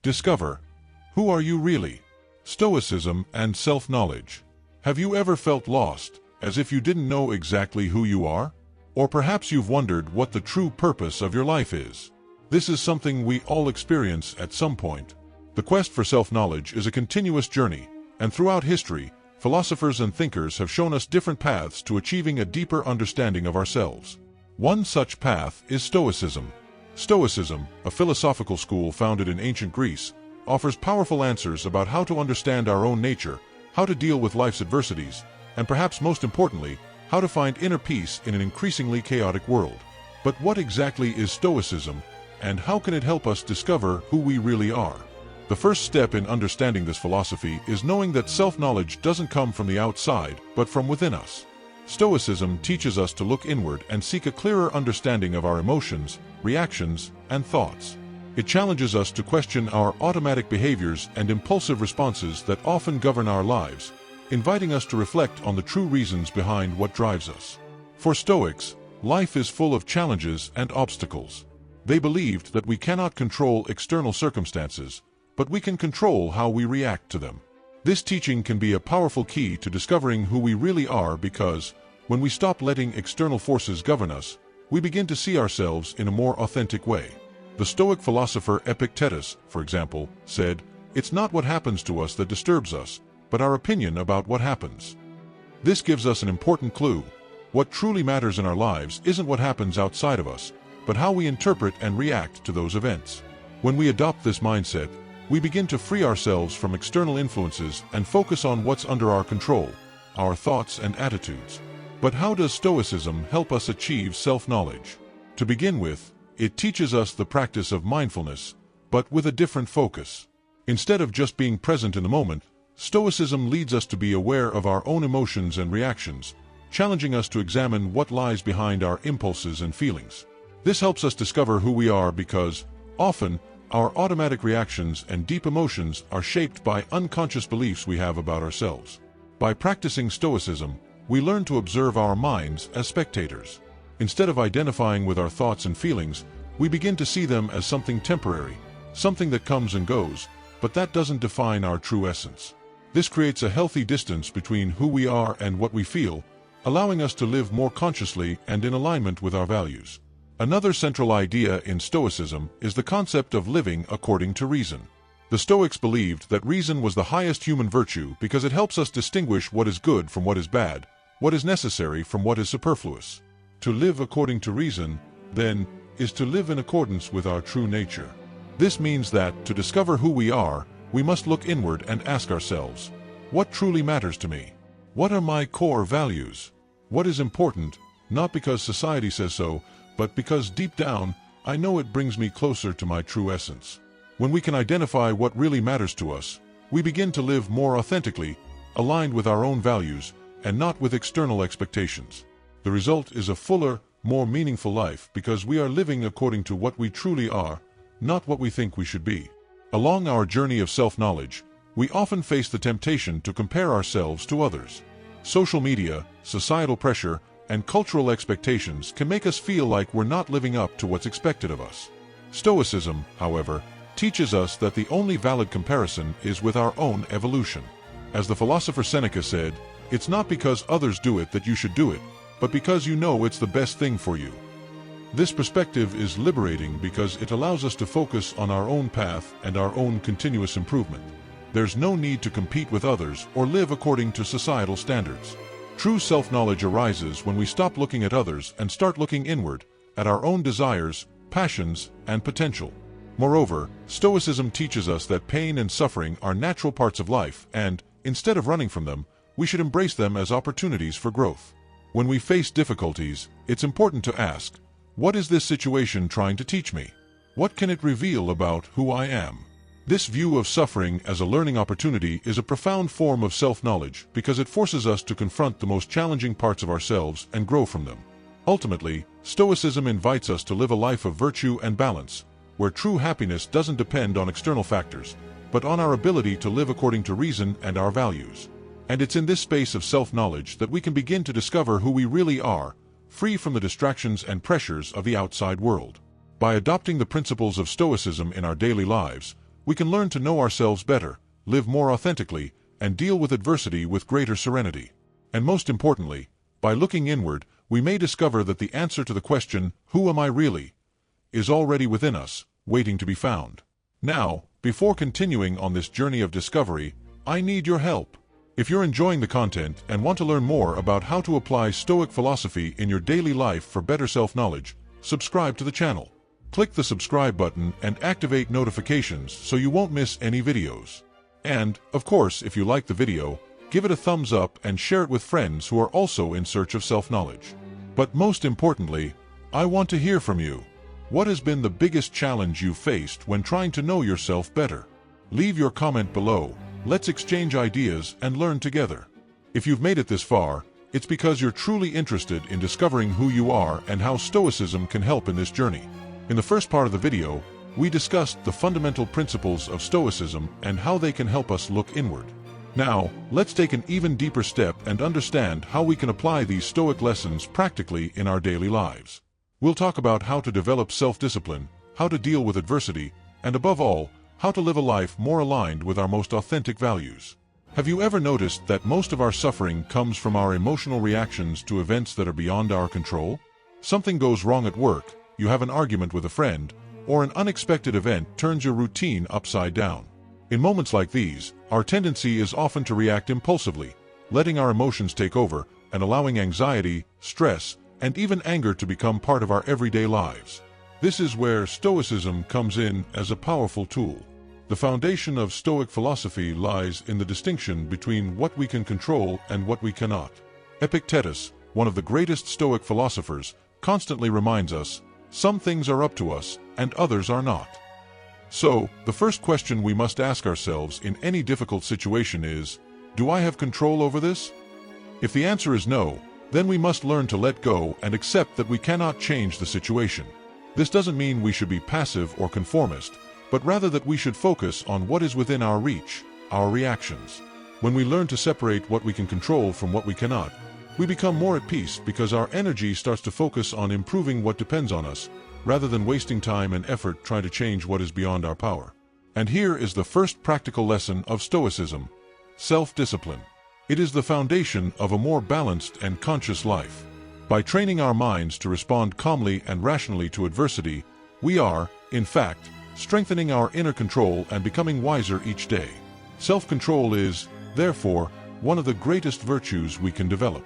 Discover. Who are you really? Stoicism and self-knowledge. Have you ever felt lost, as if you didn't know exactly who you are? Or perhaps you've wondered what the true purpose of your life is. This is something we all experience at some point. The quest for self-knowledge is a continuous journey, and throughout history, philosophers and thinkers have shown us different paths to achieving a deeper understanding of ourselves. One such path is Stoicism. Stoicism, a philosophical school founded in ancient Greece, offers powerful answers about how to understand our own nature, how to deal with life's adversities, and perhaps most importantly, how to find inner peace in an increasingly chaotic world. But what exactly is Stoicism, and how can it help us discover who we really are? The first step in understanding this philosophy is knowing that self-knowledge doesn't come from the outside, but from within us. Stoicism teaches us to look inward and seek a clearer understanding of our emotions, reactions, and thoughts. It challenges us to question our automatic behaviors and impulsive responses that often govern our lives, inviting us to reflect on the true reasons behind what drives us. For Stoics, life is full of challenges and obstacles. They believed that we cannot control external circumstances, but we can control how we react to them. This teaching can be a powerful key to discovering who we really are because, when we stop letting external forces govern us, we begin to see ourselves in a more authentic way. The Stoic philosopher Epictetus, for example, said, "It's not what happens to us that disturbs us, but our opinion about what happens." This gives us an important clue. What truly matters in our lives isn't what happens outside of us, but how we interpret and react to those events. When we adopt this mindset, we begin to free ourselves from external influences and focus on what's under our control, our thoughts and attitudes. But how does Stoicism help us achieve self-knowledge? To begin with, it teaches us the practice of mindfulness, but with a different focus. Instead of just being present in the moment, Stoicism leads us to be aware of our own emotions and reactions, challenging us to examine what lies behind our impulses and feelings. This helps us discover who we are because, often, our automatic reactions and deep emotions are shaped by unconscious beliefs we have about ourselves. By practicing Stoicism, we learn to observe our minds as spectators. Instead of identifying with our thoughts and feelings, we begin to see them as something temporary, something that comes and goes, but that doesn't define our true essence. This creates a healthy distance between who we are and what we feel, allowing us to live more consciously and in alignment with our values. Another central idea in Stoicism is the concept of living according to reason. The Stoics believed that reason was the highest human virtue because it helps us distinguish what is good from what is bad, what is necessary from what is superfluous. To live according to reason, then, is to live in accordance with our true nature. This means that, to discover who we are, we must look inward and ask ourselves, what truly matters to me? What are my core values? What is important, not because society says so, but because deep down, I know it brings me closer to my true essence. When we can identify what really matters to us, we begin to live more authentically, aligned with our own values, and not with external expectations. The result is a fuller, more meaningful life because we are living according to what we truly are, not what we think we should be. Along our journey of self-knowledge, we often face the temptation to compare ourselves to others. Social media, societal pressure, and cultural expectations can make us feel like we're not living up to what's expected of us. Stoicism, however, teaches us that the only valid comparison is with our own evolution. As the philosopher Seneca said, "It's not because others do it that you should do it, but because you know it's the best thing for you." This perspective is liberating because it allows us to focus on our own path and our own continuous improvement. There's no need to compete with others or live according to societal standards. True self-knowledge arises when we stop looking at others and start looking inward, at our own desires, passions, and potential. Moreover, Stoicism teaches us that pain and suffering are natural parts of life and, instead of running from them, we should embrace them as opportunities for growth. When we face difficulties, it's important to ask, what is this situation trying to teach me? What can it reveal about who I am? This view of suffering as a learning opportunity is a profound form of self-knowledge because it forces us to confront the most challenging parts of ourselves and grow from them. Ultimately, Stoicism invites us to live a life of virtue and balance, where true happiness doesn't depend on external factors, but on our ability to live according to reason and our values. And it's in this space of self-knowledge that we can begin to discover who we really are, free from the distractions and pressures of the outside world. By adopting the principles of Stoicism in our daily lives, we can learn to know ourselves better, live more authentically, and deal with adversity with greater serenity. And most importantly, by looking inward, we may discover that the answer to the question, "Who am I really?" is already within us, waiting to be found. Now, before continuing on this journey of discovery, I need your help. If you're enjoying the content and want to learn more about how to apply Stoic philosophy in your daily life for better self-knowledge, subscribe to the channel. Click the subscribe button and activate notifications so you won't miss any videos. And, of course, if you like the video, give it a thumbs up and share it with friends who are also in search of self-knowledge. But most importantly, I want to hear from you. What has been the biggest challenge you faced when trying to know yourself better? Leave your comment below. Let's exchange ideas and learn together. If you've made it this far, it's because you're truly interested in discovering who you are and how Stoicism can help in this journey. In the first part of the video, we discussed the fundamental principles of Stoicism and how they can help us look inward. Now, let's take an even deeper step and understand how we can apply these Stoic lessons practically in our daily lives. We'll talk about how to develop self-discipline, how to deal with adversity, and above all, how to live a life more aligned with our most authentic values. Have you ever noticed that most of our suffering comes from our emotional reactions to events that are beyond our control? Something goes wrong at work, you have an argument with a friend, or an unexpected event turns your routine upside down. In moments like these, our tendency is often to react impulsively, letting our emotions take over and allowing anxiety, stress, and even anger to become part of our everyday lives. This is where Stoicism comes in as a powerful tool. The foundation of Stoic philosophy lies in the distinction between what we can control and what we cannot. Epictetus, one of the greatest Stoic philosophers, constantly reminds us, some things are up to us and others are not. So, the first question we must ask ourselves in any difficult situation is, do I have control over this? If the answer is no, then we must learn to let go and accept that we cannot change the situation. This doesn't mean we should be passive or conformist, but rather that we should focus on what is within our reach, our reactions. When we learn to separate what we can control from what we cannot, we become more at peace because our energy starts to focus on improving what depends on us, rather than wasting time and effort trying to change what is beyond our power. And here is the first practical lesson of Stoicism: self-discipline. It is the foundation of a more balanced and conscious life. By training our minds to respond calmly and rationally to adversity, we are, in fact, strengthening our inner control and becoming wiser each day. Self-control is, therefore, one of the greatest virtues we can develop.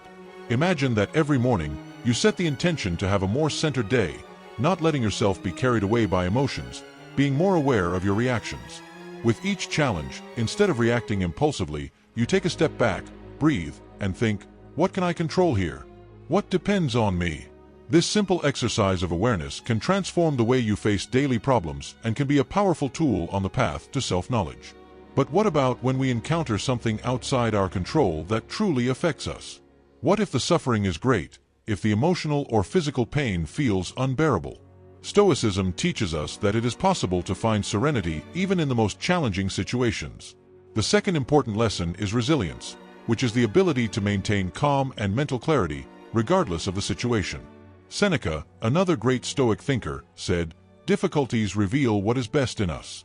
Imagine that every morning, you set the intention to have a more centered day, not letting yourself be carried away by emotions, being more aware of your reactions. With each challenge, instead of reacting impulsively, you take a step back, breathe, and think, what can I control here? What depends on me? This simple exercise of awareness can transform the way you face daily problems and can be a powerful tool on the path to self-knowledge. But what about when we encounter something outside our control that truly affects us? What if the suffering is great, if the emotional or physical pain feels unbearable? Stoicism teaches us that it is possible to find serenity even in the most challenging situations. The second important lesson is resilience, which is the ability to maintain calm and mental clarity regardless of the situation. Seneca, another great Stoic thinker, said, "Difficulties reveal what is best in us."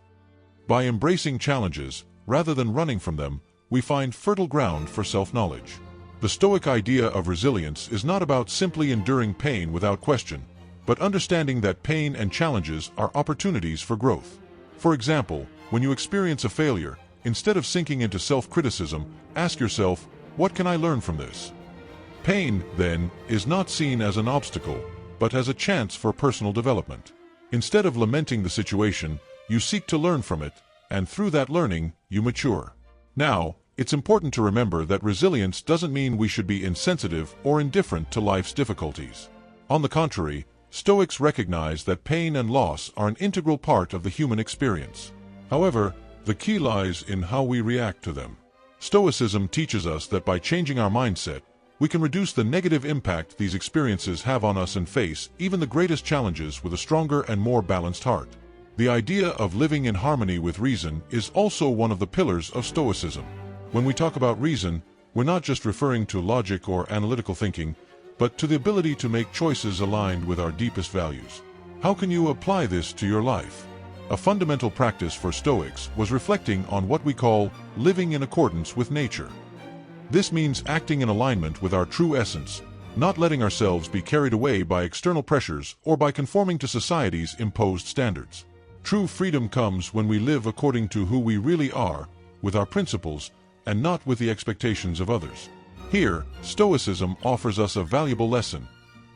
By embracing challenges, rather than running from them, we find fertile ground for self-knowledge. The Stoic idea of resilience is not about simply enduring pain without question, but understanding that pain and challenges are opportunities for growth. For example, when you experience a failure, instead of sinking into self-criticism, ask yourself, what can I learn from this? Pain, then, is not seen as an obstacle, but as a chance for personal development. Instead of lamenting the situation, you seek to learn from it, and through that learning, you mature. Now, it's important to remember that resilience doesn't mean we should be insensitive or indifferent to life's difficulties. On the contrary, Stoics recognize that pain and loss are an integral part of the human experience. However, the key lies in how we react to them. Stoicism teaches us that by changing our mindset, we can reduce the negative impact these experiences have on us and face even the greatest challenges with a stronger and more balanced heart. The idea of living in harmony with reason is also one of the pillars of Stoicism. When we talk about reason, we're not just referring to logic or analytical thinking, but to the ability to make choices aligned with our deepest values. How can you apply this to your life? A fundamental practice for Stoics was reflecting on what we call living in accordance with nature. This means acting in alignment with our true essence, not letting ourselves be carried away by external pressures or by conforming to society's imposed standards. True freedom comes when we live according to who we really are, with our principles, and not with the expectations of others. Here, Stoicism offers us a valuable lesson: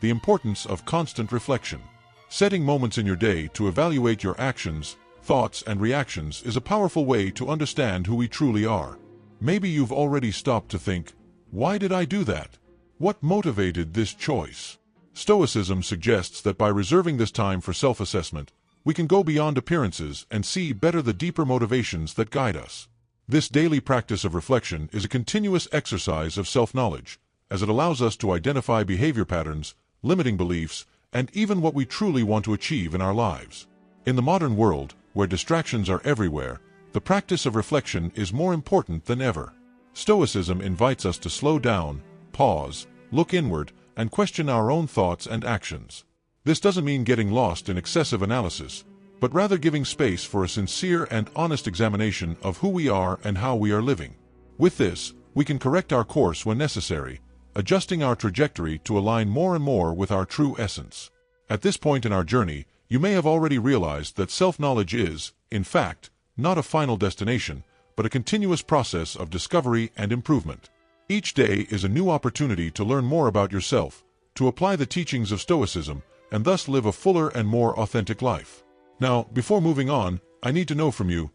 the importance of constant reflection. Setting moments in your day to evaluate your actions, thoughts, and reactions is a powerful way to understand who we truly are. Maybe you've already stopped to think, why did I do that? What motivated this choice? Stoicism suggests that by reserving this time for self-assessment, we can go beyond appearances and see better the deeper motivations that guide us. This daily practice of reflection is a continuous exercise of self-knowledge, as it allows us to identify behavior patterns, limiting beliefs, and even what we truly want to achieve in our lives. In the modern world, where distractions are everywhere, the practice of reflection is more important than ever. Stoicism invites us to slow down, pause, look inward, and question our own thoughts and actions. This doesn't mean getting lost in excessive analysis, but rather giving space for a sincere and honest examination of who we are and how we are living. With this, we can correct our course when necessary, adjusting our trajectory to align more and more with our true essence. At this point in our journey, you may have already realized that self-knowledge is, in fact, not a final destination, but a continuous process of discovery and improvement. Each day is a new opportunity to learn more about yourself, to apply the teachings of Stoicism, and thus live a fuller and more authentic life. Now, before moving on, I need to know from you,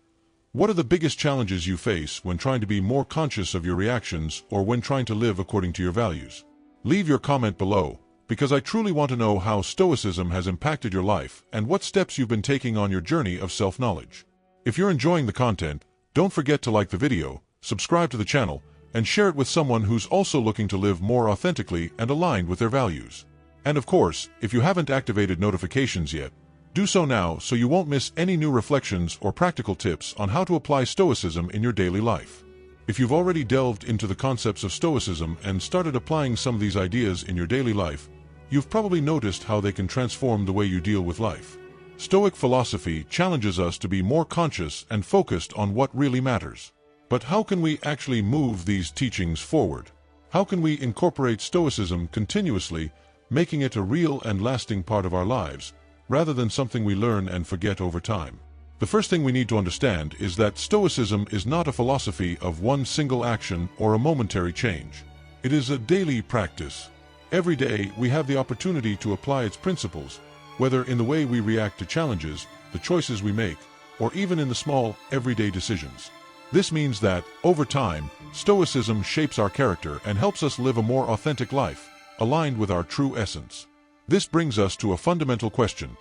what are the biggest challenges you face when trying to be more conscious of your reactions or when trying to live according to your values? Leave your comment below, because I truly want to know how Stoicism has impacted your life and what steps you've been taking on your journey of self-knowledge. If you're enjoying the content, don't forget to like the video, subscribe to the channel, and share it with someone who's also looking to live more authentically and aligned with their values. And of course, if you haven't activated notifications yet, do so now so you won't miss any new reflections or practical tips on how to apply Stoicism in your daily life. If you've already delved into the concepts of Stoicism and started applying some of these ideas in your daily life, you've probably noticed how they can transform the way you deal with life. Stoic philosophy challenges us to be more conscious and focused on what really matters. But how can we actually move these teachings forward? How can we incorporate Stoicism continuously, making it a real and lasting part of our lives, rather than something we learn and forget over time? The first thing we need to understand is that Stoicism is not a philosophy of one single action or a momentary change. It is a daily practice. Every day we have the opportunity to apply its principles, whether in the way we react to challenges, the choices we make, or even in the small, everyday decisions. This means that, over time, Stoicism shapes our character and helps us live a more authentic life, aligned with our true essence. This brings us to a fundamental question.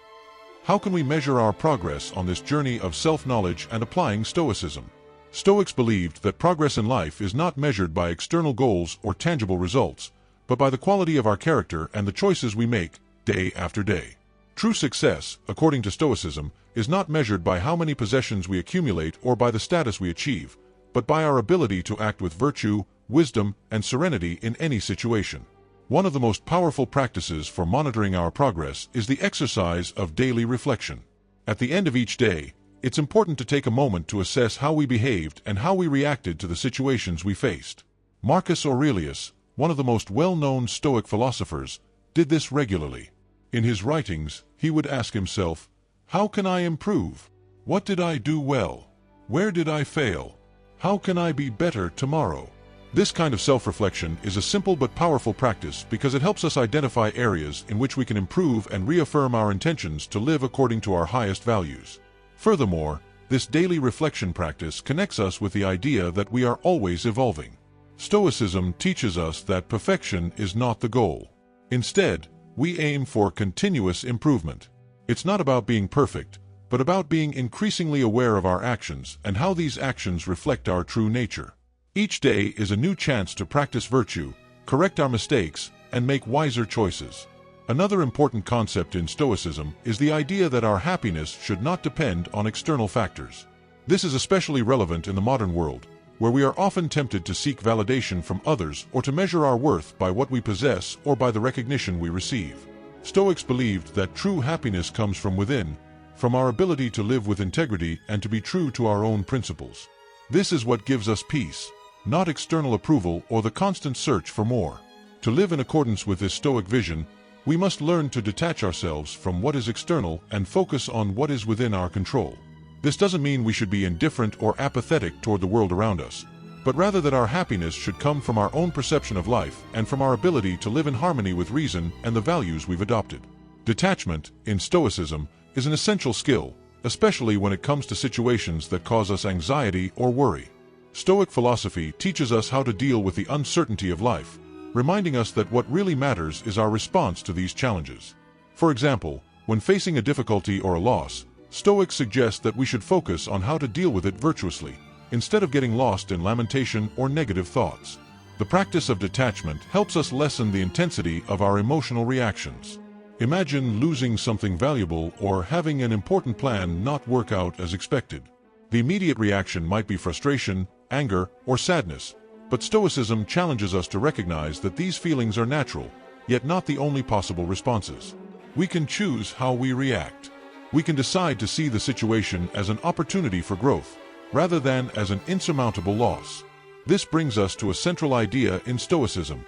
How can we measure our progress on this journey of self-knowledge and applying Stoicism? Stoics believed that progress in life is not measured by external goals or tangible results, but by the quality of our character and the choices we make, day after day. True success, according to Stoicism, is not measured by how many possessions we accumulate or by the status we achieve, but by our ability to act with virtue, wisdom, and serenity in any situation. One of the most powerful practices for monitoring our progress is the exercise of daily reflection. At the end of each day, it's important to take a moment to assess how we behaved and how we reacted to the situations we faced. Marcus Aurelius, one of the most well-known Stoic philosophers, did this regularly. In his writings, he would ask himself, how can I improve? What did I do well? Where did I fail? How can I be better tomorrow? This kind of self-reflection is a simple but powerful practice because it helps us identify areas in which we can improve and reaffirm our intentions to live according to our highest values. Furthermore, this daily reflection practice connects us with the idea that we are always evolving. Stoicism teaches us that perfection is not the goal. Instead, we aim for continuous improvement. It's not about being perfect, but about being increasingly aware of our actions and how these actions reflect our true nature. Each day is a new chance to practice virtue, correct our mistakes, and make wiser choices. Another important concept in Stoicism is the idea that our happiness should not depend on external factors. This is especially relevant in the modern world, where we are often tempted to seek validation from others or to measure our worth by what we possess or by the recognition we receive. Stoics believed that true happiness comes from within, from our ability to live with integrity and to be true to our own principles. This is what gives us peace, not external approval or the constant search for more. To live in accordance with this Stoic vision, we must learn to detach ourselves from what is external and focus on what is within our control. This doesn't mean we should be indifferent or apathetic toward the world around us, but rather that our happiness should come from our own perception of life and from our ability to live in harmony with reason and the values we've adopted. Detachment, in Stoicism, is an essential skill, especially when it comes to situations that cause us anxiety or worry. Stoic philosophy teaches us how to deal with the uncertainty of life, reminding us that what really matters is our response to these challenges. For example, when facing a difficulty or a loss, Stoics suggest that we should focus on how to deal with it virtuously, instead of getting lost in lamentation or negative thoughts. The practice of detachment helps us lessen the intensity of our emotional reactions. Imagine losing something valuable or having an important plan not work out as expected. The immediate reaction might be frustration, anger, or sadness, but Stoicism challenges us to recognize that these feelings are natural, yet not the only possible responses. We can choose how we react. We can decide to see the situation as an opportunity for growth, rather than as an insurmountable loss. This brings us to a central idea in Stoicism: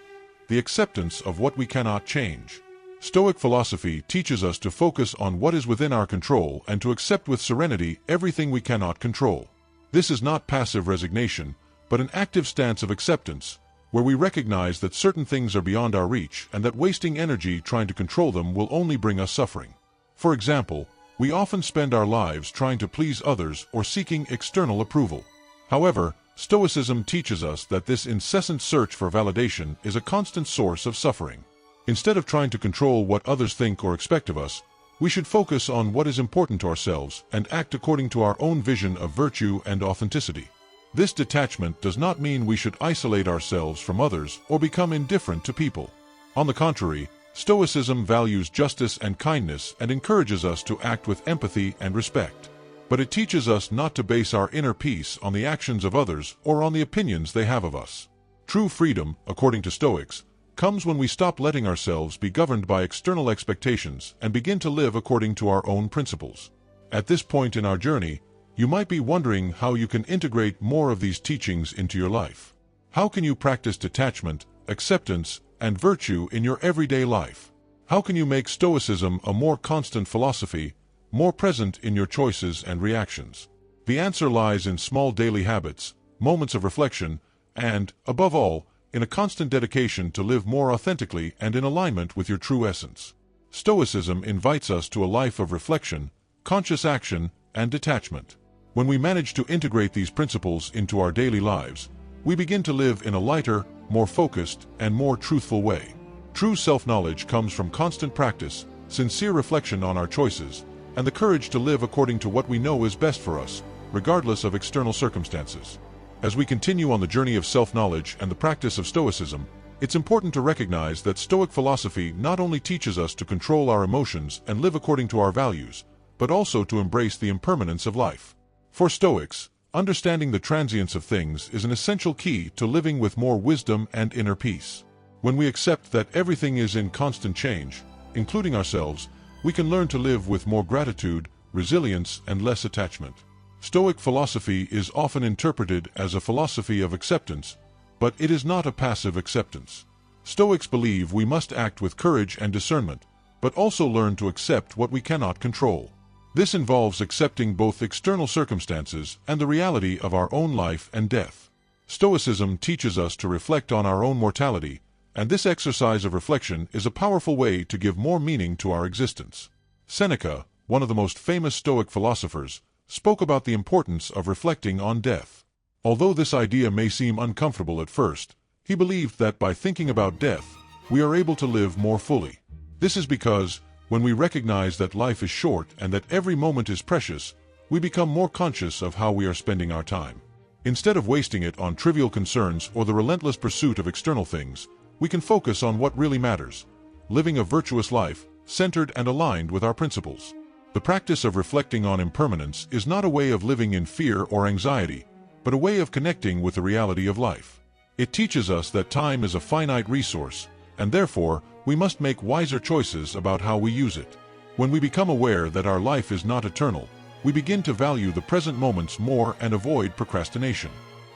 the acceptance of what we cannot change. Stoic philosophy teaches us to focus on what is within our control and to accept with serenity everything we cannot control. This is not passive resignation, but an active stance of acceptance, where we recognize that certain things are beyond our reach and that wasting energy trying to control them will only bring us suffering. For example, we often spend our lives trying to please others or seeking external approval. However, Stoicism teaches us that this incessant search for validation is a constant source of suffering. Instead of trying to control what others think or expect of us, we should focus on what is important to ourselves and act according to our own vision of virtue and authenticity. This detachment does not mean we should isolate ourselves from others or become indifferent to people. On the contrary, Stoicism values justice and kindness and encourages us to act with empathy and respect. But it teaches us not to base our inner peace on the actions of others or on the opinions they have of us. True freedom, according to Stoics, comes when we stop letting ourselves be governed by external expectations and begin to live according to our own principles. At this point in our journey, you might be wondering how you can integrate more of these teachings into your life. How can you practice detachment, acceptance, and virtue in your everyday life? How can you make Stoicism a more constant philosophy, more present in your choices and reactions? The answer lies in small daily habits, moments of reflection, and, above all, in a constant dedication to live more authentically and in alignment with your true essence. Stoicism invites us to a life of reflection, conscious action, and detachment. When we manage to integrate these principles into our daily lives, we begin to live in a lighter, more focused, and more truthful way. True self-knowledge comes from constant practice, sincere reflection on our choices, and the courage to live according to what we know is best for us, regardless of external circumstances. As we continue on the journey of self-knowledge and the practice of Stoicism, it's important to recognize that Stoic philosophy not only teaches us to control our emotions and live according to our values, but also to embrace the impermanence of life. For Stoics, understanding the transience of things is an essential key to living with more wisdom and inner peace. When we accept that everything is in constant change, including ourselves, we can learn to live with more gratitude, resilience, and less attachment. Stoic philosophy is often interpreted as a philosophy of acceptance, but it is not a passive acceptance. Stoics believe we must act with courage and discernment, but also learn to accept what we cannot control. This involves accepting both external circumstances and the reality of our own life and death. Stoicism teaches us to reflect on our own mortality, and this exercise of reflection is a powerful way to give more meaning to our existence. Seneca, one of the most famous Stoic philosophers, spoke about the importance of reflecting on death. Although this idea may seem uncomfortable at first, he believed that by thinking about death, we are able to live more fully. This is because, when we recognize that life is short and that every moment is precious, we become more conscious of how we are spending our time. Instead of wasting it on trivial concerns or the relentless pursuit of external things, we can focus on what really matters, living a virtuous life, centered and aligned with our principles. The practice of reflecting on impermanence is not a way of living in fear or anxiety, but a way of connecting with the reality of life. It teaches us that time is a finite resource, and therefore, we must make wiser choices about how we use it. When we become aware that our life is not eternal, we begin to value the present moments more and avoid procrastination.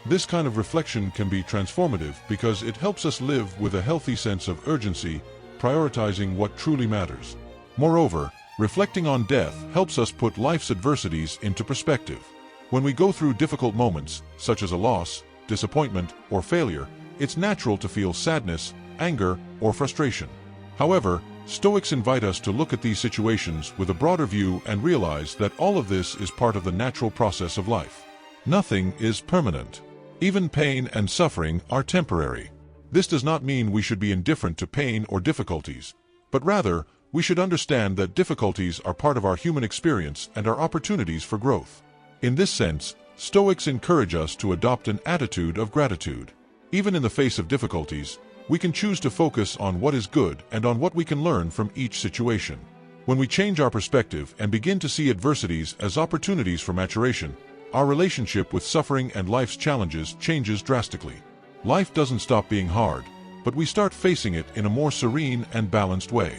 This kind of reflection can be transformative because it helps us live with a healthy sense of urgency, prioritizing what truly matters. Moreover, reflecting on death helps us put life's adversities into perspective. When we go through difficult moments, such as a loss, disappointment, or failure, it's natural to feel sadness, anger, or frustration. However, Stoics invite us to look at these situations with a broader view and realize that all of this is part of the natural process of life. Nothing is permanent. Even pain and suffering are temporary. This does not mean we should be indifferent to pain or difficulties, but rather, we should understand that difficulties are part of our human experience and are opportunities for growth. In this sense, Stoics encourage us to adopt an attitude of gratitude. Even in the face of difficulties, we can choose to focus on what is good and on what we can learn from each situation. When we change our perspective and begin to see adversities as opportunities for maturation, our relationship with suffering and life's challenges changes drastically. Life doesn't stop being hard, but we start facing it in a more serene and balanced way.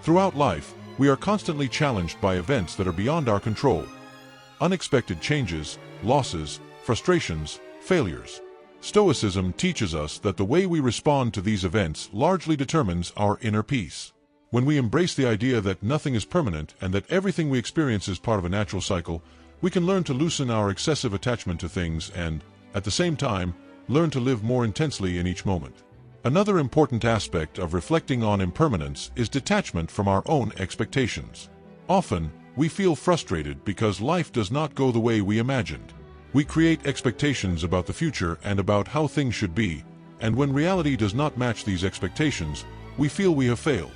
Throughout life, we are constantly challenged by events that are beyond our control. Unexpected changes, losses, frustrations, failures. Stoicism teaches us that the way we respond to these events largely determines our inner peace. When we embrace the idea that nothing is permanent and that everything we experience is part of a natural cycle, we can learn to loosen our excessive attachment to things and, at the same time, learn to live more intensely in each moment. Another important aspect of reflecting on impermanence is detachment from our own expectations. Often, we feel frustrated because life does not go the way we imagined. We create expectations about the future and about how things should be, and when reality does not match these expectations, we feel we have failed.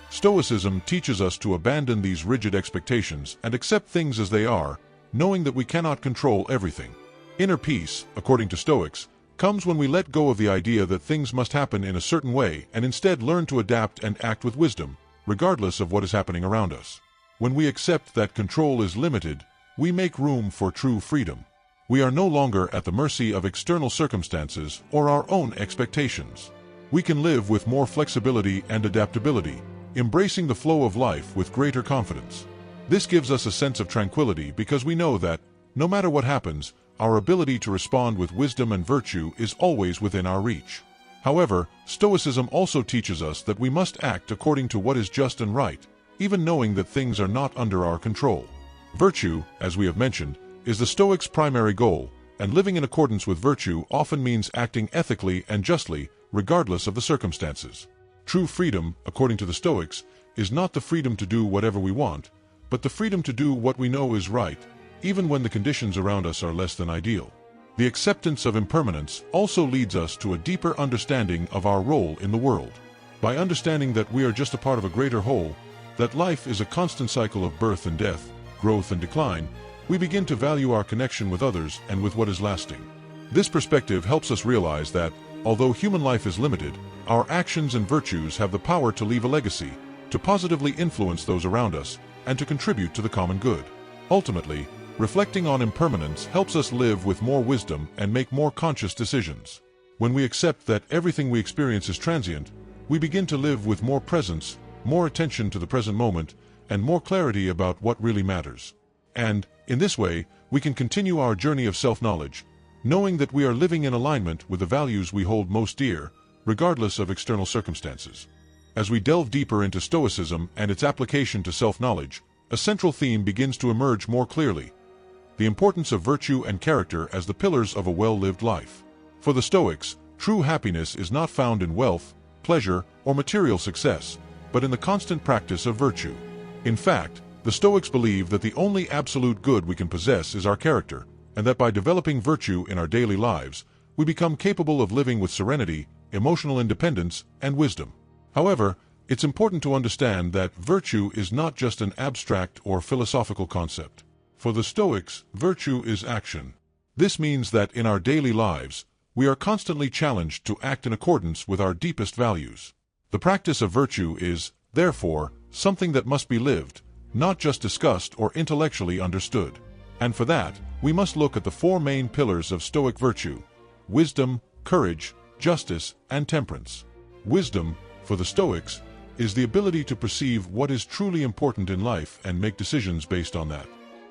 Stoicism teaches us to abandon these rigid expectations and accept things as they are, knowing that we cannot control everything. Inner peace, according to Stoics, comes when we let go of the idea that things must happen in a certain way and instead learn to adapt and act with wisdom, regardless of what is happening around us. When we accept that control is limited, we make room for true freedom. We are no longer at the mercy of external circumstances or our own expectations. We can live with more flexibility and adaptability, embracing the flow of life with greater confidence. This gives us a sense of tranquility because we know that, no matter what happens, our ability to respond with wisdom and virtue is always within our reach. However, Stoicism also teaches us that we must act according to what is just and right, even knowing that things are not under our control. Virtue, as we have mentioned, is the Stoics' primary goal, and living in accordance with virtue often means acting ethically and justly, regardless of the circumstances. True freedom, according to the Stoics, is not the freedom to do whatever we want, but the freedom to do what we know is right, even when the conditions around us are less than ideal. The acceptance of impermanence also leads us to a deeper understanding of our role in the world. By understanding that we are just a part of a greater whole, that life is a constant cycle of birth and death, growth and decline, we begin to value our connection with others and with what is lasting. This perspective helps us realize that, although human life is limited, our actions and virtues have the power to leave a legacy, to positively influence those around us, and to contribute to the common good. Ultimately, reflecting on impermanence helps us live with more wisdom and make more conscious decisions. When we accept that everything we experience is transient, we begin to live with more presence, more attention to the present moment, and more clarity about what really matters. And, in this way, we can continue our journey of self-knowledge, knowing that we are living in alignment with the values we hold most dear, regardless of external circumstances. As we delve deeper into Stoicism and its application to self-knowledge, a central theme begins to emerge more clearly: the importance of virtue and character as the pillars of a well-lived life. For the Stoics, true happiness is not found in wealth, pleasure, or material success, but in the constant practice of virtue. In fact, the Stoics believe that the only absolute good we can possess is our character, and that by developing virtue in our daily lives, we become capable of living with serenity, emotional independence, and wisdom. However, it's important to understand that virtue is not just an abstract or philosophical concept. For the Stoics, virtue is action. This means that in our daily lives, we are constantly challenged to act in accordance with our deepest values. The practice of virtue is, therefore, something that must be lived, not just discussed or intellectually understood. And for that, we must look at the four main pillars of Stoic virtue: wisdom, courage, justice, and temperance. Wisdom, for the Stoics, is the ability to perceive what is truly important in life and make decisions based on that.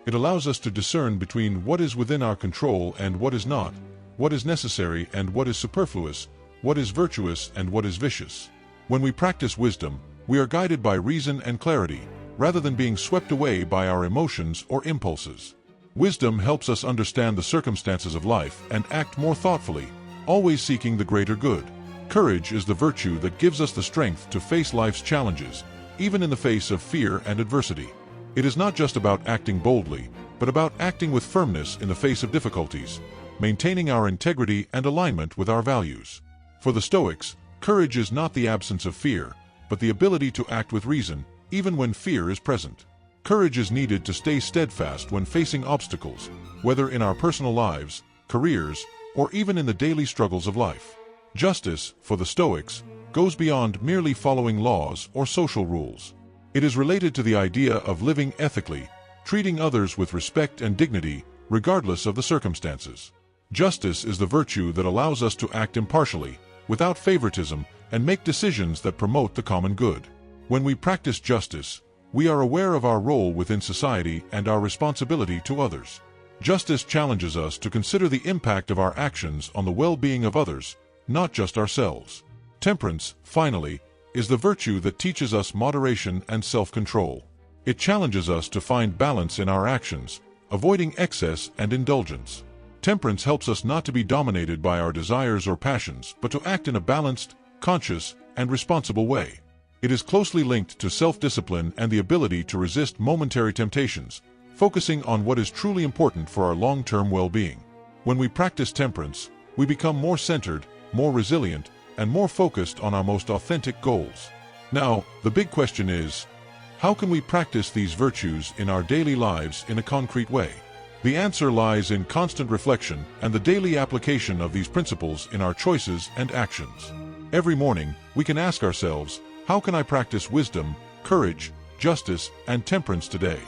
It allows us to discern between what is within our control and what is not, what is necessary and what is superfluous, what is virtuous and what is vicious. When we practice wisdom, we are guided by reason and clarity, rather than being swept away by our emotions or impulses. Wisdom helps us understand the circumstances of life and act more thoughtfully, always seeking the greater good. Courage is the virtue that gives us the strength to face life's challenges, even in the face of fear and adversity. It is not just about acting boldly, but about acting with firmness in the face of difficulties, maintaining our integrity and alignment with our values. For the Stoics, courage is not the absence of fear, but the ability to act with reason, even when fear is present. Courage is needed to stay steadfast when facing obstacles, whether in our personal lives, careers, or even in the daily struggles of life. Justice, for the Stoics, goes beyond merely following laws or social rules. It is related to the idea of living ethically, treating others with respect and dignity, regardless of the circumstances. Justice is the virtue that allows us to act impartially, without favoritism, and make decisions that promote the common good. When we practice justice, we are aware of our role within society and our responsibility to others. Justice challenges us to consider the impact of our actions on the well-being of others, not just ourselves. Temperance, finally, is the virtue that teaches us moderation and self-control. It challenges us to find balance in our actions, avoiding excess and indulgence. Temperance helps us not to be dominated by our desires or passions, but to act in a balanced, conscious, and responsible way. It is closely linked to self-discipline and the ability to resist momentary temptations, focusing on what is truly important for our long-term well-being. When we practice temperance, we become more centered, more resilient, and more focused on our most authentic goals. Now, the big question is, how can we practice these virtues in our daily lives in a concrete way? The answer lies in constant reflection and the daily application of these principles in our choices and actions. Every morning, we can ask ourselves, how can I practice wisdom, courage, justice, and temperance today?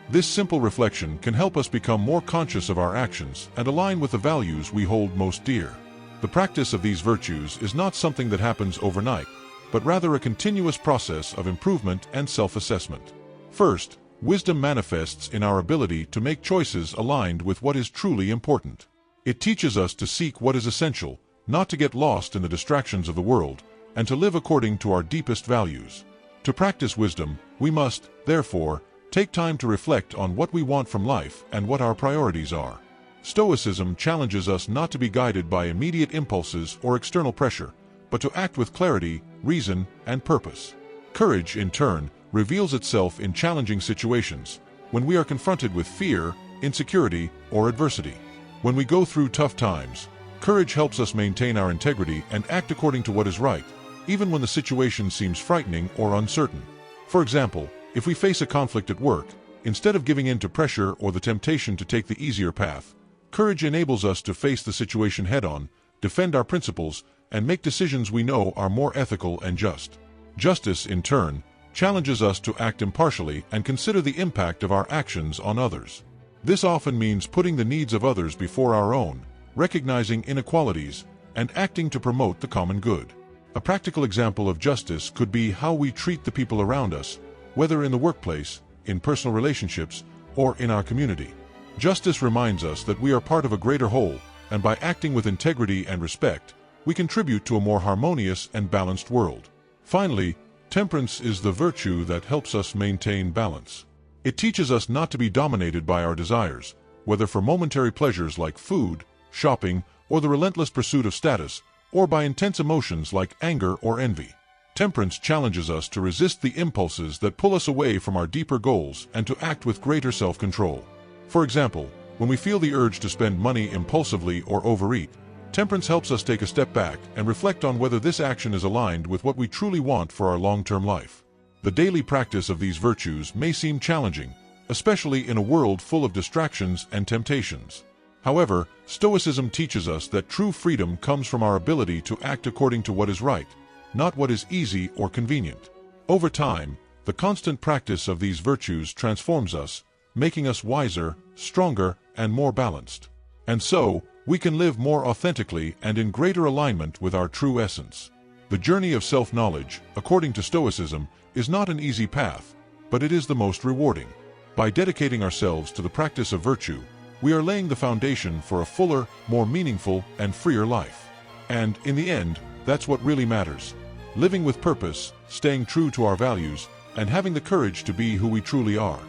This simple reflection can help us become more conscious of our actions and align with the values we hold most dear. The practice of these virtues is not something that happens overnight, but rather a continuous process of improvement and self-assessment. First, wisdom manifests in our ability to make choices aligned with what is truly important. It teaches us to seek what is essential, not to get lost in the distractions of the world, and to live according to our deepest values. To practice wisdom, we must, therefore, take time to reflect on what we want from life and what our priorities are. Stoicism challenges us not to be guided by immediate impulses or external pressure, but to act with clarity, reason, and purpose. Courage, in turn, reveals itself in challenging situations, when we are confronted with fear, insecurity, or adversity. When we go through tough times, courage helps us maintain our integrity and act according to what is right, even when the situation seems frightening or uncertain. For example, if we face a conflict at work, instead of giving in to pressure or the temptation to take the easier path, courage enables us to face the situation head-on, defend our principles, and make decisions we know are more ethical and just. Justice, in turn, challenges us to act impartially and consider the impact of our actions on others. This often means putting the needs of others before our own, recognizing inequalities, and acting to promote the common good. A practical example of justice could be how we treat the people around us, whether in the workplace, in personal relationships, or in our community. Justice reminds us that we are part of a greater whole, and by acting with integrity and respect, we contribute to a more harmonious and balanced world. Finally, temperance is the virtue that helps us maintain balance. It teaches us not to be dominated by our desires, whether for momentary pleasures like food, shopping, or the relentless pursuit of status, or by intense emotions like anger or envy. Temperance challenges us to resist the impulses that pull us away from our deeper goals and to act with greater self-control. For example, when we feel the urge to spend money impulsively or overeat, temperance helps us take a step back and reflect on whether this action is aligned with what we truly want for our long-term life. The daily practice of these virtues may seem challenging, especially in a world full of distractions and temptations. However, Stoicism teaches us that true freedom comes from our ability to act according to what is right, not what is easy or convenient. Over time, the constant practice of these virtues transforms us, making us wiser, stronger, and more balanced. And so, we can live more authentically and in greater alignment with our true essence. The journey of self-knowledge, according to Stoicism, is not an easy path, but it is the most rewarding. By dedicating ourselves to the practice of virtue, we are laying the foundation for a fuller, more meaningful, and freer life. And, in the end, that's what really matters. Living with purpose, staying true to our values, and having the courage to be who we truly are.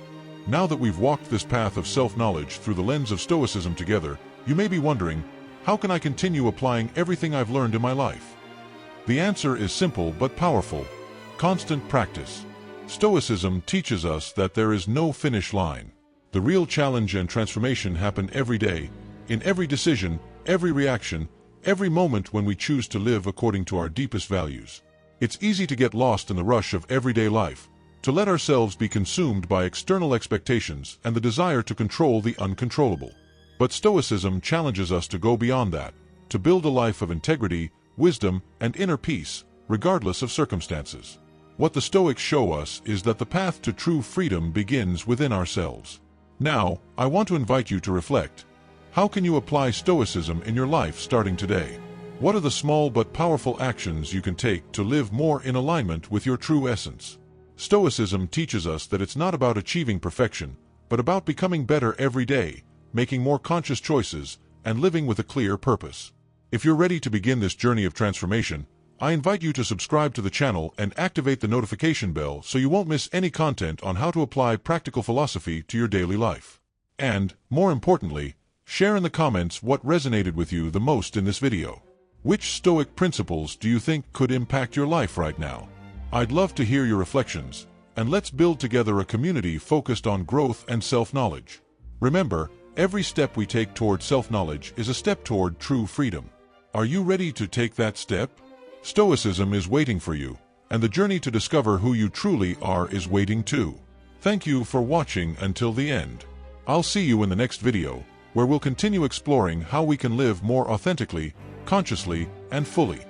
Now that we've walked this path of self-knowledge through the lens of Stoicism together, you may be wondering, how can I continue applying everything I've learned in my life? The answer is simple but powerful: constant practice. Stoicism teaches us that there is no finish line. The real challenge and transformation happen every day, in every decision, every reaction, every moment when we choose to live according to our deepest values. It's easy to get lost in the rush of everyday life, to let ourselves be consumed by external expectations and the desire to control the uncontrollable. But Stoicism challenges us to go beyond that, to build a life of integrity, wisdom, and inner peace, regardless of circumstances. What the Stoics show us is that the path to true freedom begins within ourselves. Now, I want to invite you to reflect. How can you apply Stoicism in your life starting today? What are the small but powerful actions you can take to live more in alignment with your true essence? Stoicism teaches us that it's not about achieving perfection, but about becoming better every day, making more conscious choices, and living with a clear purpose. If you're ready to begin this journey of transformation, I invite you to subscribe to the channel and activate the notification bell so you won't miss any content on how to apply practical philosophy to your daily life. And, more importantly, share in the comments what resonated with you the most in this video. Which Stoic principles do you think could impact your life right now? I'd love to hear your reflections, and let's build together a community focused on growth and self-knowledge. Remember, every step we take toward self-knowledge is a step toward true freedom. Are you ready to take that step? Stoicism is waiting for you, and the journey to discover who you truly are is waiting too. Thank you for watching until the end. I'll see you in the next video, where we'll continue exploring how we can live more authentically, consciously, and fully.